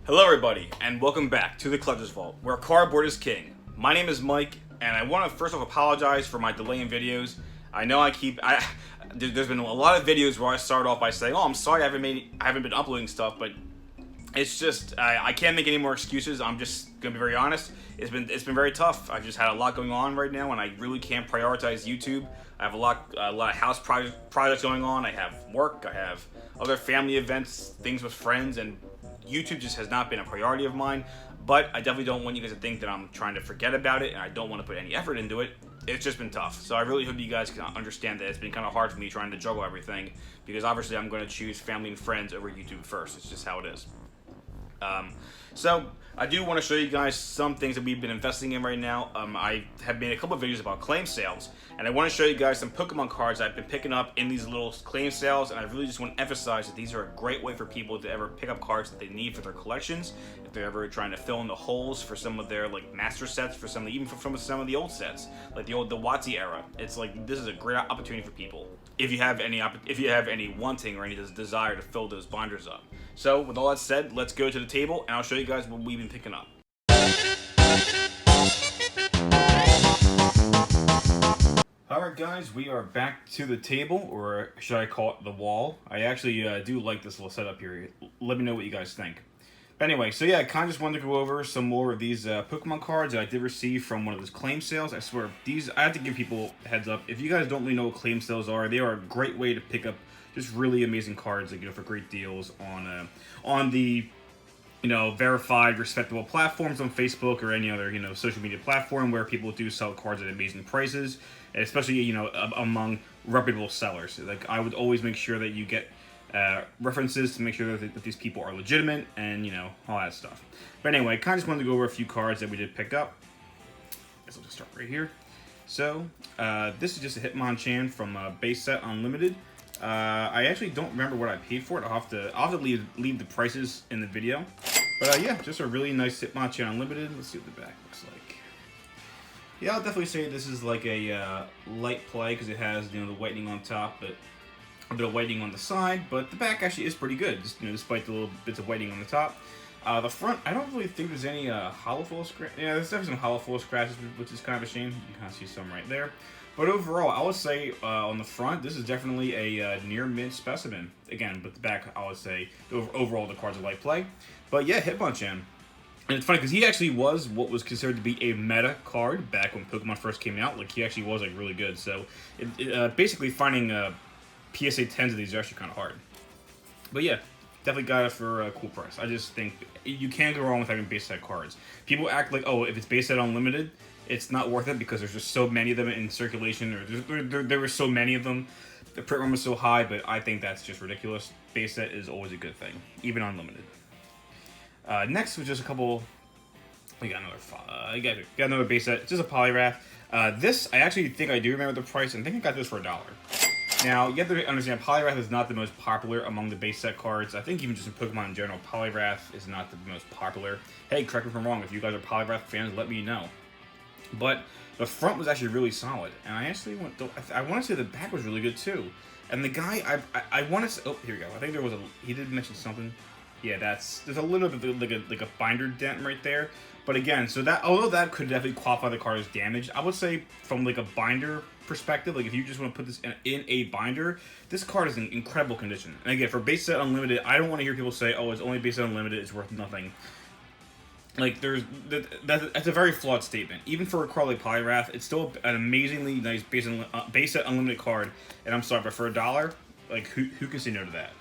Hello everybody, and welcome back to the Collector's Vault, where cardboard is king. My name is Mike, and I want to first off apologize for my delay in videos. I know there's been a lot of videos where I start off by saying, "Oh, I'm sorry I haven't been uploading stuff," but it's just I can't make any more excuses. I'm just gonna be very honest. It's been very tough. I've just had a lot going on right now, and I really can't prioritize YouTube. I have a lot of house projects going on. I have work. I have other family events, things with friends, and YouTube just has not been a priority of mine. But I definitely don't want you guys to think that I'm trying to forget about it, and I don't want to put any effort into it. It's just been tough. So I really hope you guys can understand that it's been kind of hard for me trying to juggle everything, because obviously I'm going to choose family and friends over YouTube first. It's just how it is. So I do want to show you guys some things that we've been investing in right now. I have made a couple of videos about claim sales, and I want to show you guys some Pokemon cards I've been picking up in these little claim sales, and I really just want to emphasize that these are a great way for people to ever pick up cards that they need for their collections, if they're ever trying to fill in the holes for some of their like master sets, for some even from some of the old sets, like the WotC era. It's like this is a great opportunity for people if you have any wanting or any desire to fill those binders up. So with all that said, let's go to the table and I'll show you guys what we've been picking up. Alright guys, we are back to the table, or should I call it the wall. I actually do like this little setup here. Let me know what you guys think. But anyway, so yeah, I kind of just wanted to go over some more of these Pokemon cards that I did receive from one of those claim sales. I swear, I have to give people a heads up. If you guys don't really know what claim sales are, they are a great way to pick up just really amazing cards that for great deals on the verified, respectable platforms on Facebook or any other social media platform where people do sell cards at amazing prices, and especially among reputable sellers. Like I would always make sure that you get references to make sure that these people are legitimate and all that stuff. But anyway, kind of just wanted to go over a few cards that we did pick up. I guess I'll just start right here. So this is just a Hitmonchan from Base Set Unlimited. I actually don't remember what I paid for it. I'll have to leave the prices in the video. But yeah, just a really nice Hitmonchan Unlimited. Let's see what the back looks like. Yeah, I'll definitely say this is like a light play because it has the whitening on top, but a bit of whitening on the side. But the back actually is pretty good, just, despite the little bits of whitening on the top. The front, I don't really think there's any hollow foil scratch. Yeah, there's definitely some hollow foil scratches, which is kind of a shame. You can kind of see some right there. But overall, I would say on the front, this is definitely a near mint specimen. Again, but the back, I would say overall the card's a light play. But yeah, Hitmonchan. And it's funny because he actually was what was considered to be a meta card back when Pokemon first came out. Like he actually was like really good. So basically finding PSA 10s of these is actually kind of hard. But yeah, definitely got it for a cool price. I just think you can't go wrong with having base set cards. People act like, oh, if it's base set unlimited, it's not worth it because there's just so many of them in circulation, or there were so many of them. The print run was so high, but I think that's just ridiculous. Base set is always a good thing, even unlimited. Next was just a couple. We got another base set, just a Poliwrath. This I actually think I do remember the price. I think I got this for $1. Now you have to understand, Poliwrath is not the most popular among the base set cards. I think even just in Pokemon in general, Poliwrath is not the most popular. Hey, correct me if I'm wrong. If you guys are Poliwrath fans, let me know. But the front was actually really solid, and I actually I want to say the back was really good too. And the guy, I want to say, oh, here we go. I think he did mention something. Yeah, there's a little bit like a binder dent right there. But again, so that although that could definitely qualify the card as damaged, I would say from like a binder perspective, like if you just want to put this in a binder, this card is in incredible condition. And again, for base set unlimited, I don't want to hear people say, oh, it's only base set unlimited, it's worth nothing. Like that's a very flawed statement. Even for a card like Poliwrath, it's still an amazingly nice base set unlimited card. And I'm sorry, but for $1, like who can say no to that?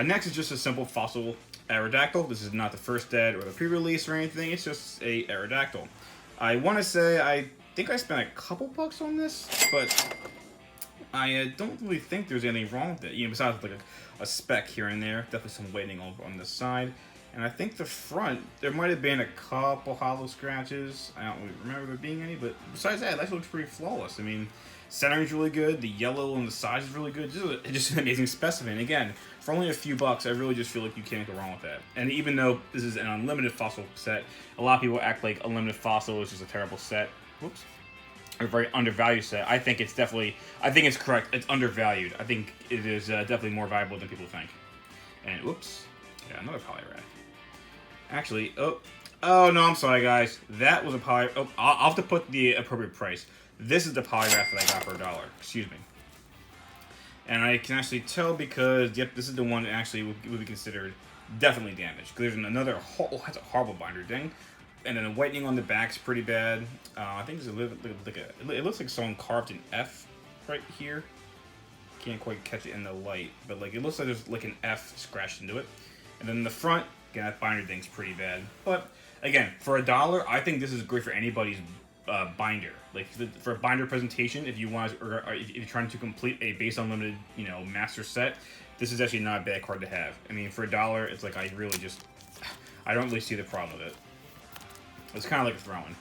Next is just a simple fossil Aerodactyl. This is not the first dead or the pre-release or anything. It's just a Aerodactyl. I want to say I think I spent a couple bucks on this, but I don't really think there's anything wrong with it. Besides like a speck here and there, definitely some whitening over on this side. And I think the front, there might have been a couple hollow scratches. I don't really remember there being any, but besides that, it actually looks pretty flawless. I mean, centering's really good. The yellow on the sides is really good. Just an amazing specimen. Again, for only a few bucks, I really just feel like you can't go wrong with that. And even though this is an unlimited fossil set, a lot of people act like unlimited fossil is just a terrible set. Whoops. A very undervalued set. I think it's correct. It's undervalued. I think it is definitely more valuable than people think. And whoops. Yeah, another Poliwrath. Actually, oh no, I'm sorry, guys. That was a poly. Oh, I'll have to put the appropriate price. This is the polygraph that I got for $1. Excuse me. And I can actually tell because, yep, this is the one that actually would be considered definitely damaged. Because there's another, that's a horrible binder thing. And then the whitening on the back's pretty bad. I think there's a little, it looks like someone carved an F right here. Can't quite catch it in the light, but like it looks like there's like an F scratched into it. And then the front, again, that binder thing's pretty bad. But again, for $1, I think this is great for anybody's binder. Like for a binder presentation, if you want, or if you're trying to complete a base unlimited, you know, master set, this is actually not a bad card to have. I mean, for $1, it's like I don't really see the problem with it. It's kind of like a throw-in.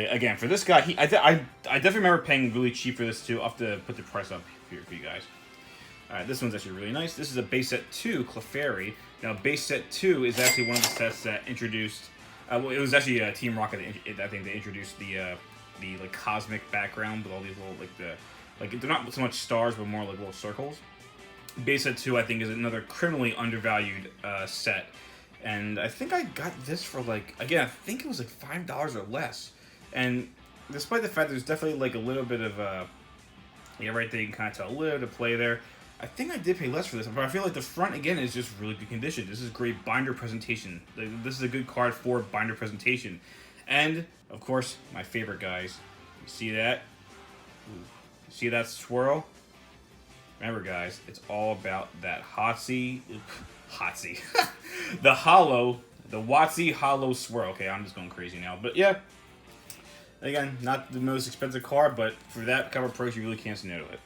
Again, for this guy, I definitely remember paying really cheap for this too. I'll have to put the price up here for you guys. Alright, this one's actually really nice. This is a base set 2 Clefairy. Now, base set 2 is actually one of the sets that introduced. Well, it was actually Team Rocket. I think they introduced the like cosmic background with all these little they're not so much stars but more like little circles. Base set 2, I think, is another criminally undervalued set. And I think I got this for like, again, I think it was like $5 or less. And despite the fact there's definitely like a little bit of yeah, right there you can kind of tell a little bit of play there. I think I did pay less for this, but I feel like the front again is just really good condition. This is great binder presentation. This is a good card for binder presentation. And of course, my favorite, guys. You see that? Ooh. See that swirl? Remember, guys, it's all about that Hotsy. The Watsy Hollow Swirl. Okay, I'm just going crazy now. But yeah, again, not the most expensive card, but for that cover price, you really can't say no to it.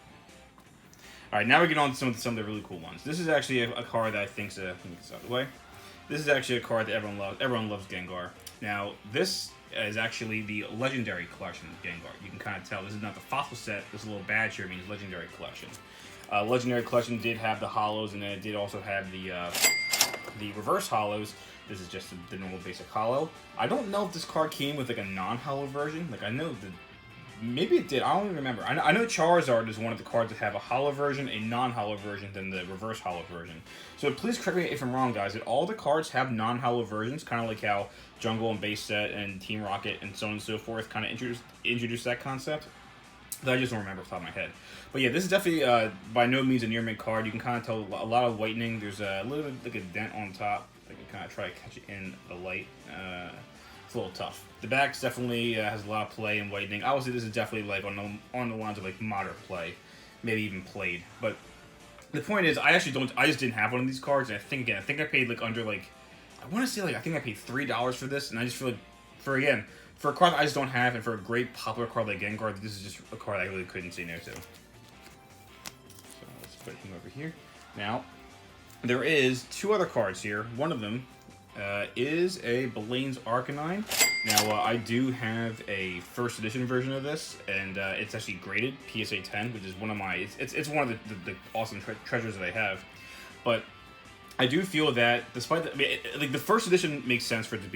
Alright, now we get on to some of the really cool ones. This is actually a card that I think let me get this out of the way. This is actually a card that everyone loves. Everyone loves Gengar. Now, this is actually the Legendary Collection of Gengar. You can kind of tell this is not the fossil set. This little badge here means Legendary Collection. Legendary Collection did have the hollows, and then it did also have the reverse hollows. This is just the normal basic hollow. I don't know if this card came with like a non-hollow version. Like I know maybe it did. I don't even remember. I know Charizard is one of the cards that have a hollow version, a non-hollow version, then the reverse hollow version. So please correct me if I'm wrong, guys. That all the cards have non-hollow versions, kind of like how Jungle and Base Set and Team Rocket and so on and so forth kind of introduced that concept. That I just don't remember off the top of my head. But yeah, this is definitely by no means a near mint card. You can kind of tell a lot of whitening. There's a little bit like a dent on top. I can kind of try to catch it in the light. It's a little tough. The back definitely has a lot of play and whitening. I would say this is definitely like on the lines of like moderate play, maybe even played. But the point is, I just didn't have one of these cards, and I think I paid like under like, I want to say like I think I paid $3 for this, and I just feel like for a card that I just don't have, and for a great popular card like Gengar, this is just a card I really couldn't say no to. So let's put him over here. Now, there is 2 other cards here. One of them is a Blaine's Arcanine. Now, I do have a first edition version of this, and it's actually graded PSA 10, which is one of my, it's one of the awesome treasures that I have. But I do feel that despite like the first edition makes sense for it to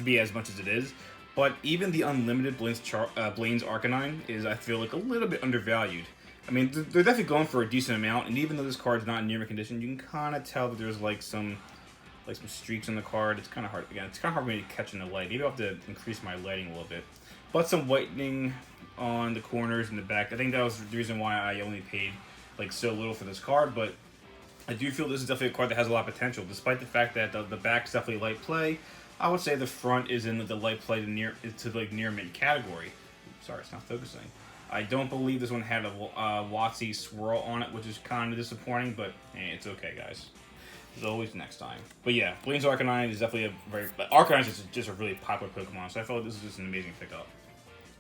be as much as it is, but even the unlimited Blaine's Arcanine is, I feel like, a little bit undervalued. I mean, they're definitely going for a decent amount, and even though this card's not in near mint condition, you can kind of tell that there's like some streaks on the card. It's kind of hard, again, it's kind of hard for me to catch in the light. Maybe I'll have to increase my lighting a little bit. But some whitening on the corners and the back. I think that was the reason why I only paid like so little for this card, but I do feel this is definitely a card that has a lot of potential, despite the fact that the back's definitely light play. I would say the front is in the light play to near mint category. Oops, sorry, it's not focusing. I don't believe this one had a Watsy swirl on it, which is kind of disappointing, but hey, it's okay, guys. There's always next time. But yeah, Blaine's Arcanine is definitely Arcanine is just a really popular Pokemon, so I felt like this is just an amazing pickup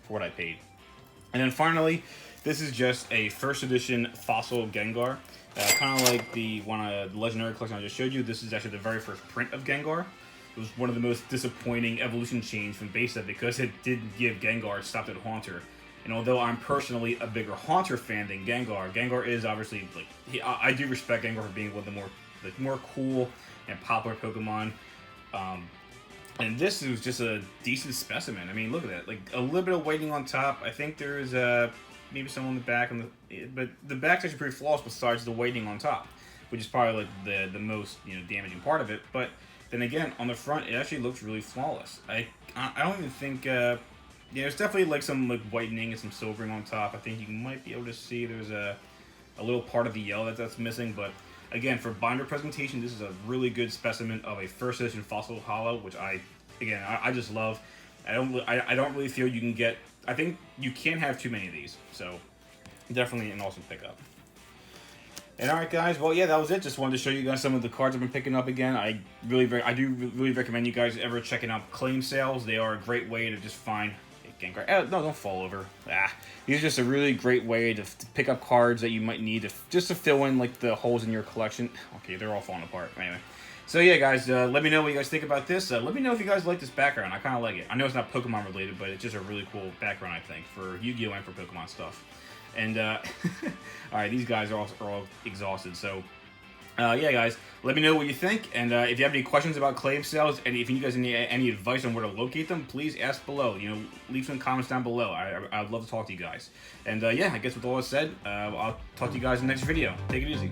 for what I paid. And then finally, this is just a first edition fossil Gengar. Kind of like the Legendary Collection I just showed you. This is actually the very first print of Gengar. It was one of the most disappointing evolution change from base set because it didn't give Gengar stopped at Haunter. And although I'm personally a bigger Haunter fan than Gengar is obviously like I do respect Gengar for being one of the more cool and popular Pokemon. And this was just a decent specimen. I mean, look at that. Like a little bit of whitening on top. I think there is maybe some on the back, but the back's actually pretty flawless besides the whitening on top, which is probably like the most damaging part of it. But then again, on the front, it actually looks really flawless. I don't even think, yeah, there's definitely like some like whitening and some silvering on top. I think you might be able to see there's a little part of the yellow that's missing, but again, for binder presentation, this is a really good specimen of a first edition fossil hollow, which I just love. I don't really feel you can get. I think you can't have too many of these, so definitely an awesome pickup. And alright guys, well yeah, that was it. Just wanted to show you guys some of the cards I've been picking up again. I do really recommend you guys ever checking out claim sales. They are a great way to just find Gengar. No, don't fall over. These are just a really great way to pick up cards that you might need just to fill in like the holes in your collection. Okay, they're all falling apart. Anyway, so yeah, guys, let me know what you guys think about this. Let me know if you guys like this background. I kind of like it. I know it's not Pokemon related, but it's just a really cool background, I think, for Yu-Gi-Oh and for Pokemon stuff. And all right, these guys are all exhausted. So yeah, guys, let me know what you think, and if you have any questions about claim sales, and if you guys need any advice on where to locate them, please ask below. You know, leave some comments down below. I'd love to talk to you guys. And yeah, I guess with all that said, I'll talk to you guys in the next video. Take it easy.